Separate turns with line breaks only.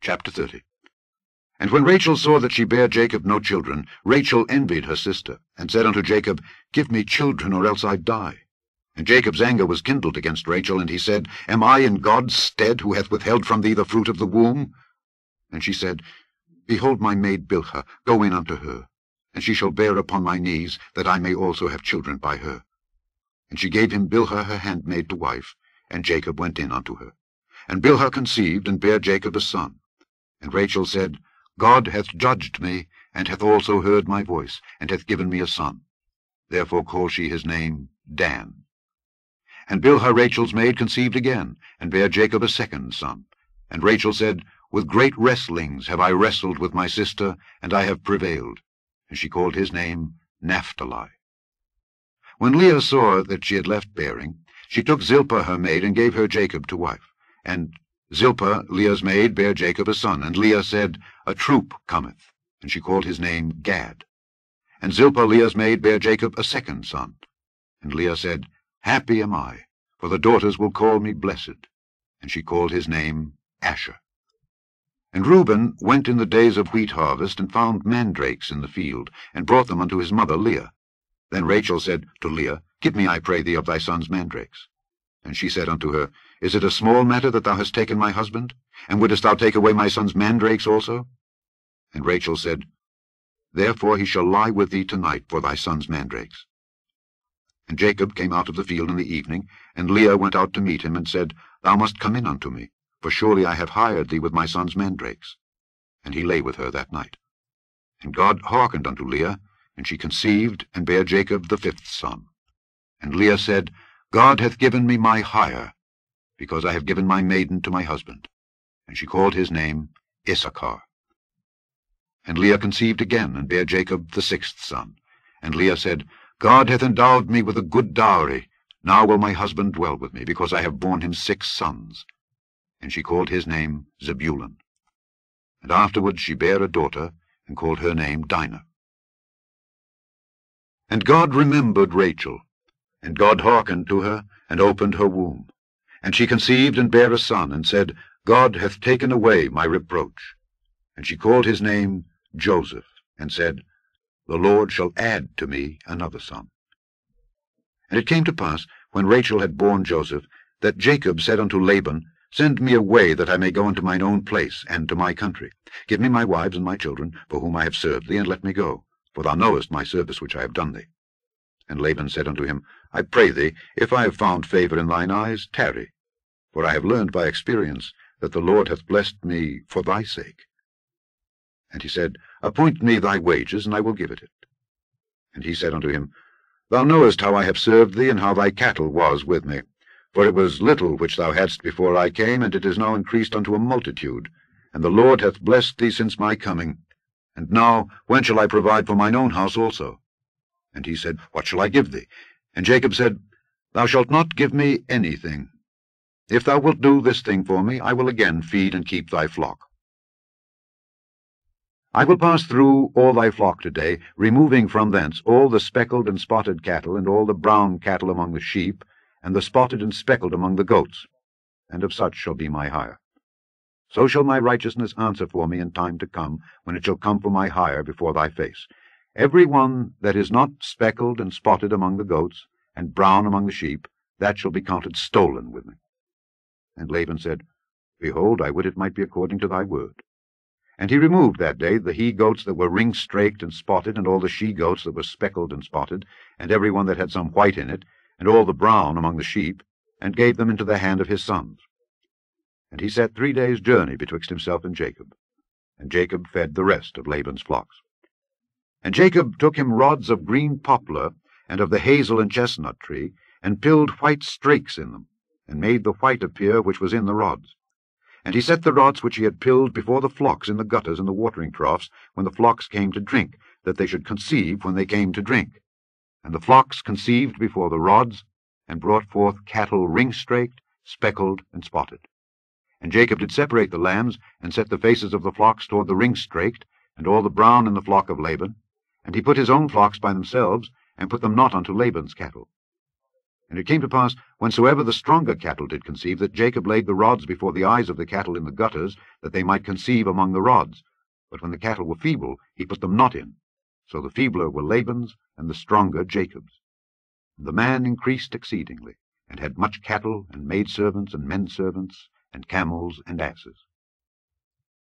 Chapter 30. And when Rachel saw that she bare Jacob no children, Rachel envied her sister, and said unto Jacob, Give me children, or else I die. And Jacob's anger was kindled against Rachel, and he said, Am I in God's stead, who hath withheld from thee the fruit of the womb? And she said, Behold my maid Bilhah, go in unto her, and she shall bear upon my knees, that I may also have children by her. And she gave him Bilhah her handmaid to wife, and Jacob went in unto her. And Bilhah conceived, and bare Jacob a son. And Rachel said, God hath judged me, and hath also heard my voice, and hath given me a son. Therefore called she his name Dan. And Bilhah Rachel's maid conceived again, and bare Jacob a second son. And Rachel said, With great wrestlings have I wrestled with my sister, and I have prevailed. And she called his name Naphtali. When Leah saw that she had left bearing, she took Zilpah her maid, and gave her Jacob to wife. And Zilpah, Leah's maid, bare Jacob a son. And Leah said, A troop cometh. And she called his name Gad. And Zilpah, Leah's maid, bare Jacob a second son. And Leah said, Happy am I, for the daughters will call me blessed. And she called his name Asher. And Reuben went in the days of wheat harvest, and found mandrakes in the field, and brought them unto his mother Leah. Then Rachel said to Leah, Give me, I pray thee, of thy son's mandrakes. And she said unto her, Is it a small matter that thou hast taken my husband? And wouldest thou take away my son's mandrakes also? And Rachel said, Therefore he shall lie with thee tonight for thy son's mandrakes. And Jacob came out of the field in the evening, and Leah went out to meet him, and said, Thou must come in unto me, for surely I have hired thee with my son's mandrakes. And he lay with her that night. And God hearkened unto Leah, and she conceived, and bare Jacob the fifth son. And Leah said, God hath given me my hire, because I have given my maiden to my husband. And she called his name Issachar. And Leah conceived again, and bare Jacob the sixth son. And Leah said, God hath endowed me with a good dowry. Now will my husband dwell with me, because I have borne him 6 sons. And she called his name Zebulun. And afterward she bare a daughter, and called her name Dinah. And God remembered Rachel, and God hearkened to her, and opened her womb. And she conceived, and bare a son, and said, God hath taken away my reproach. And she called his name Joseph, and said, The Lord shall add to me another son. And it came to pass, when Rachel had borne Joseph, that Jacob said unto Laban, Send me away, that I may go unto mine own place, and to my country. Give me my wives and my children, for whom I have served thee, and let me go. For thou knowest my service which I have done thee. And Laban said unto him, I pray thee, if I have found favor in thine eyes, tarry. For I have learned by experience that the Lord hath blessed me for thy sake. And he said, Appoint me thy wages, and I will give it. And he said unto him, Thou knowest how I have served thee, and how thy cattle was with me. For it was little which thou hadst before I came, and it is now increased unto a multitude. And the Lord hath blessed thee since my coming. And now, when shall I provide for mine own house also? And he said, What shall I give thee? And Jacob said, Thou shalt not give me anything. If thou wilt do this thing for me, I will again feed and keep thy flock. I will pass through all thy flock today, removing from thence all the speckled and spotted cattle, and all the brown cattle among the sheep, and the spotted and speckled among the goats, and of such shall be my hire. So shall my righteousness answer for me in time to come, when it shall come for my hire before thy face. Every one that is not speckled and spotted among the goats, and brown among the sheep, that shall be counted stolen with me. And Laban said, Behold, I would it might be according to thy word. And he removed that day the he-goats that were ring-straked and spotted, and all the she-goats that were speckled and spotted, and every one that had some white in it, and all the brown among the sheep, and gave them into the hand of his sons. And he set 3 days' journey betwixt himself and Jacob. And Jacob fed the rest of Laban's flocks. And Jacob took him rods of green poplar, and of the hazel and chestnut tree, and pilled white strakes in them, and made the white appear which was in the rods. And he set the rods which he had pilled before the flocks in the gutters and the watering troughs, when the flocks came to drink, that they should conceive when they came to drink. And the flocks conceived before the rods, and brought forth cattle ring-straked, speckled, and spotted. And Jacob did separate the lambs, and set the faces of the flocks toward the ring-straked, and all the brown in the flock of Laban. And he put his own flocks by themselves, and put them not unto Laban's cattle. And it came to pass, whensoever the stronger cattle did conceive, that Jacob laid the rods before the eyes of the cattle in the gutters, that they might conceive among the rods. But when the cattle were feeble, he put them not in. So the feebler were Laban's, and the stronger Jacob's. And the man increased exceedingly, and had much cattle, and maidservants, and menservants, and camels, and asses.